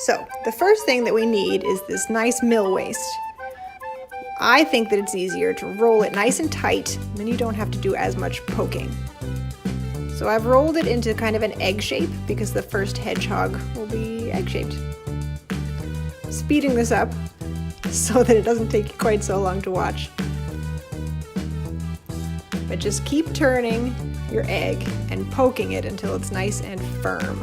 So the first thing that we need is this nice mill waist. I think that it's easier to roll it nice and tight, then you don't have to do as much poking. So I've rolled it into kind of an egg shape because the first hedgehog will be egg-shaped. Speeding this up so that it doesn't take quite so long to watch. But just keep turning your egg and poking it until it's nice and firm.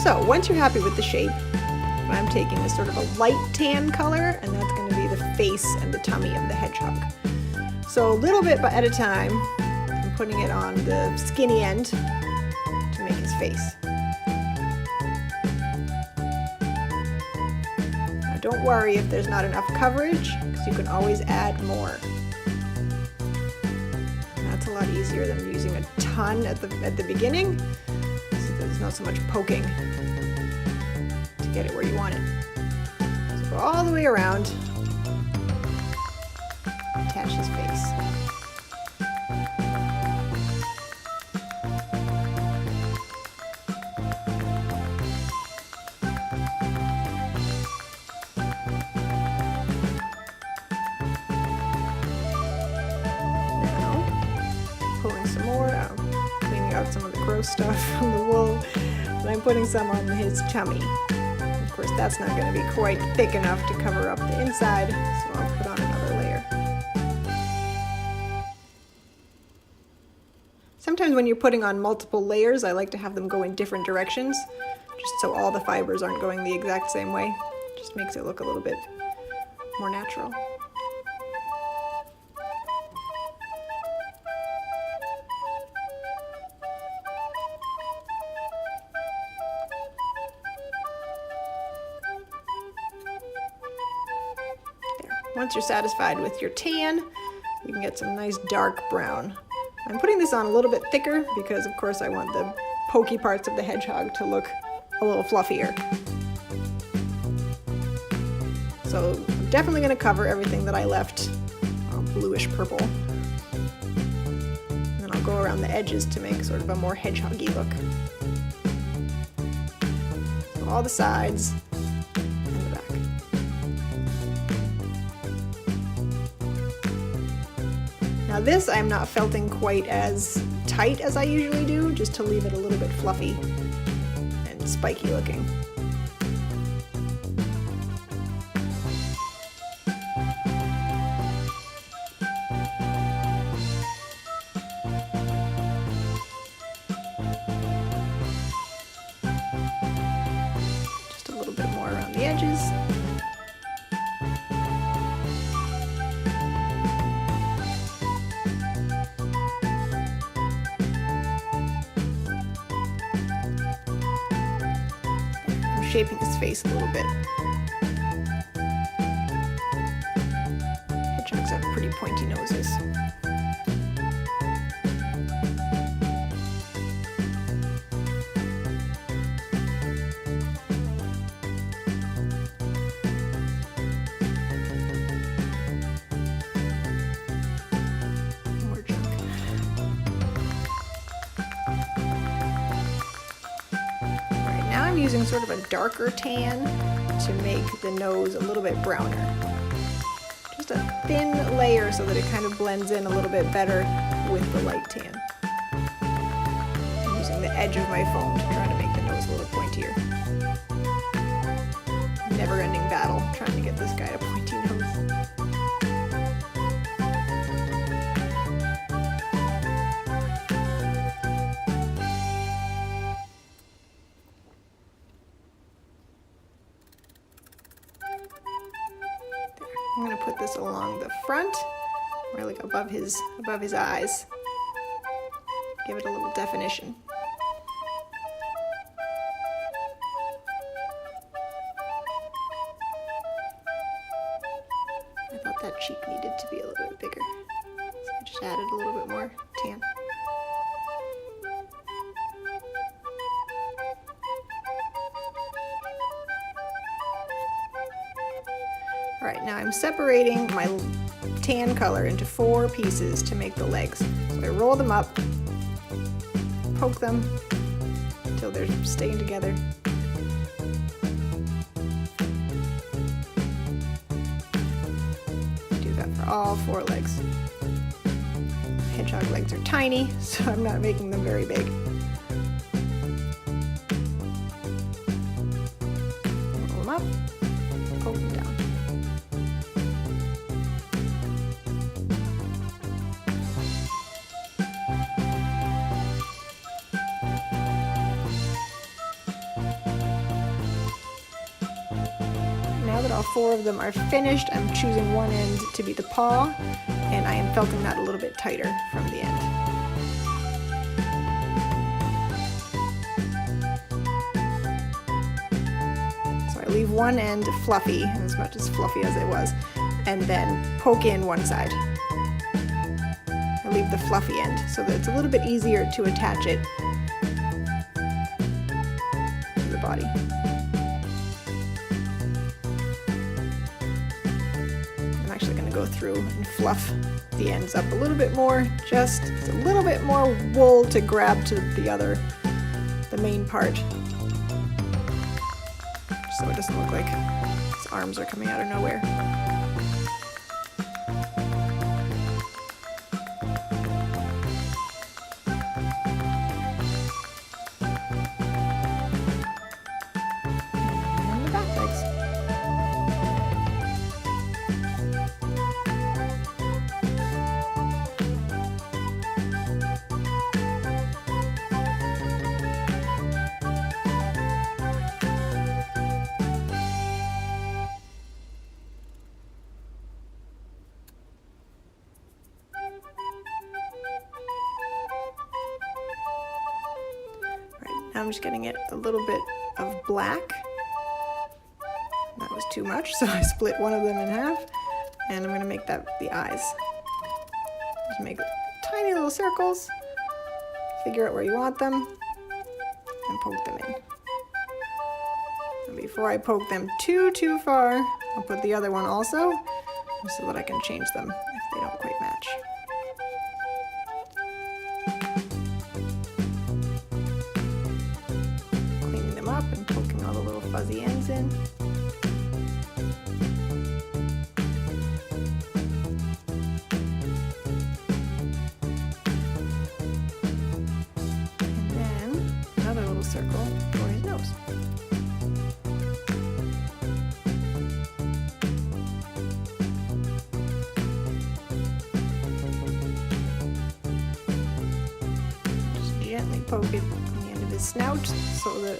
So once you're happy with the shape, I'm taking a sort of a light tan color, and that's going to be the face and the tummy of the hedgehog. So a little bit at a time, I'm putting it on the skinny end to make his face. Now don't worry if there's not enough coverage, because you can always add more. And that's a lot easier than using a ton at the beginning. There's not so much poking to get it where you want it. So go all the way around, attach his face. Now, pulling some more out. Out some of the gross stuff from the wool, and I'm putting some on his tummy. Of course, that's not going to be quite thick enough to cover up the inside, so I'll put on another layer. Sometimes when you're putting on multiple layers, I like to have them go in different directions, just so all the fibers aren't going the exact same way. It just makes it look a little bit more natural. Once you're satisfied with your tan, you can get some nice dark brown. I'm putting this on a little bit thicker because, of course, I want the pokey parts of the hedgehog to look a little fluffier. So I'm definitely going to cover everything that I left bluish purple. And then I'll go around the edges to make sort of a more hedgehoggy look. So all the sides. Now this I'm not felting quite as tight as I usually do, just to leave it a little bit fluffy and spiky looking. Just a little bit more around the edges. Shaping his face a little bit. Hedgehogs have pretty pointy noses. More junk. I'm using sort of a darker tan to make the nose a little bit browner. Just a thin layer so that it kind of blends in a little bit better with the light tan. I'm using the edge of my phone to try to make the nose a little pointier. Never-ending battle trying to get this guy a pointy nose. I'm going to put this along the front, or like above his eyes. Give it a little definition. That cheek needed to be a little bit bigger. So I just added a little bit more tan. All right, now I'm separating my tan color into 4 pieces to make the legs. So I roll them up, poke them until they're staying together. Do that for all 4 legs. Hedgehog legs are tiny, so I'm not making them very big. Roll them up, poke them down. Now that all 4 of them are finished, I'm choosing one end to be the paw, and I am felting that a little bit tighter from the end. So I leave one end fluffy, as much as fluffy as it was, and then poke in one side. I leave the fluffy end so that it's a little bit easier to attach it to the body. Go through and fluff the ends up a little bit more, just a little bit more wool to grab to the main part, so it doesn't look like his arms are coming out of nowhere. And the back legs. I'm just getting it a little bit of black. That was too much, so I split one of them in half, and I'm going to make that the eyes. Just make tiny little circles, figure out where you want them, and poke them in. And before I poke them too far, I'll put the other one also, so that I can change them if they don't quite match. Up and poking all the little fuzzy ends in. And then another little circle for his nose. Just gently poke it on the end of his snout so that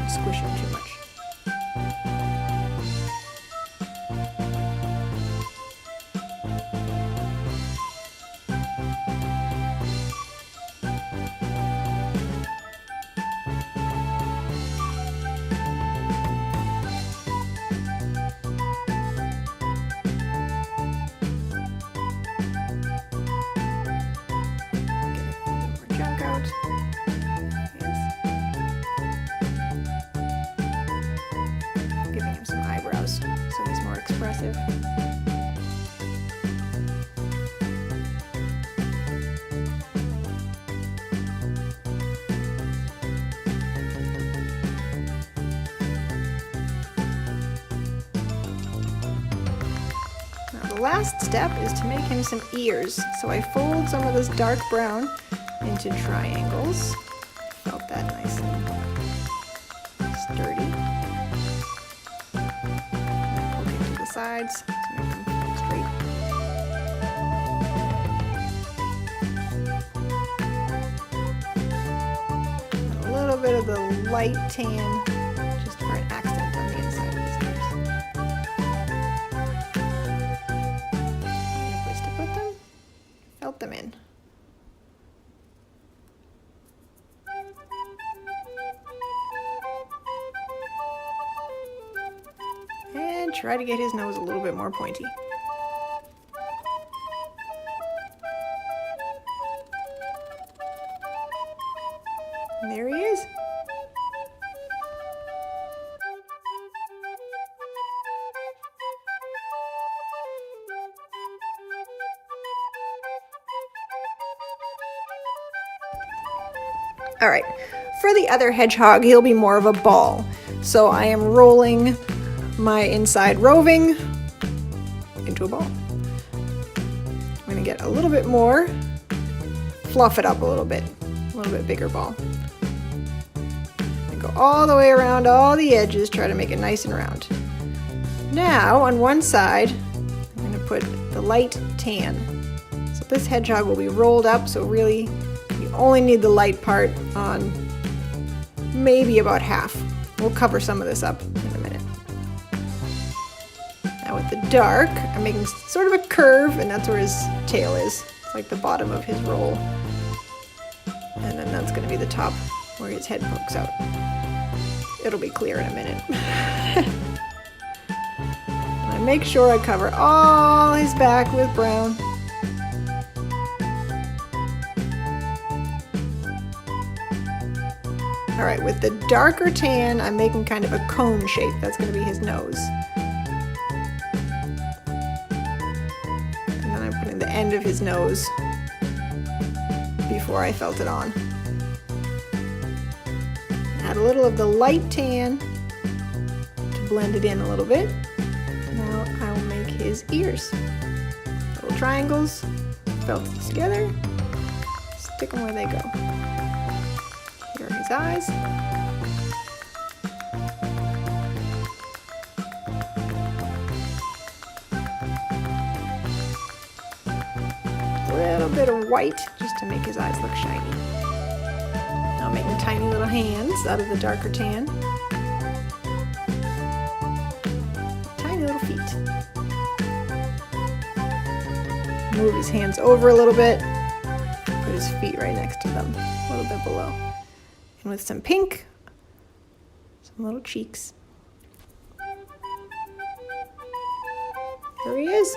squish him too much. Get more junk out. So he's more expressive. Now the last step is to make him some ears. So I fold some of this dark brown into triangles. Felt that nice and sturdy. Sides to make them straight. And a little bit of the light tan just for an accent on the inside of his ears. Good place to put them. Felt them in. And try to get his nose a little bit more pointy. All right, for the other hedgehog, he'll be more of a ball. So I am rolling my inside roving into a ball. I'm gonna get a little bit more, fluff it up a little bit bigger ball. And go all the way around all the edges, try to make it nice and round. Now, on one side, I'm gonna put the light tan. So this hedgehog will be rolled up, so really you only need the light part on maybe about half. We'll cover some of this up in a minute. Now with the dark, I'm making sort of a curve, and that's where his tail is. It's like the bottom of his roll. And then that's gonna be the top where his head pokes out. It'll be clear in a minute. I make sure I cover all his back with brown. All right, with the darker tan, I'm making kind of a cone shape. That's going to be his nose. And then I'm putting the end of his nose before I felt it on. Add a little of the light tan to blend it in a little bit. Now I will make his ears. Little triangles, felt these together, stick them where they go. Here are his eyes. A little bit of white just to make his eyes look shiny. Now I'm making tiny little hands out of the darker tan. Tiny little feet. Move his hands over a little bit. Put his feet right next to them, a little bit below. And with some pink, some little cheeks. There he is.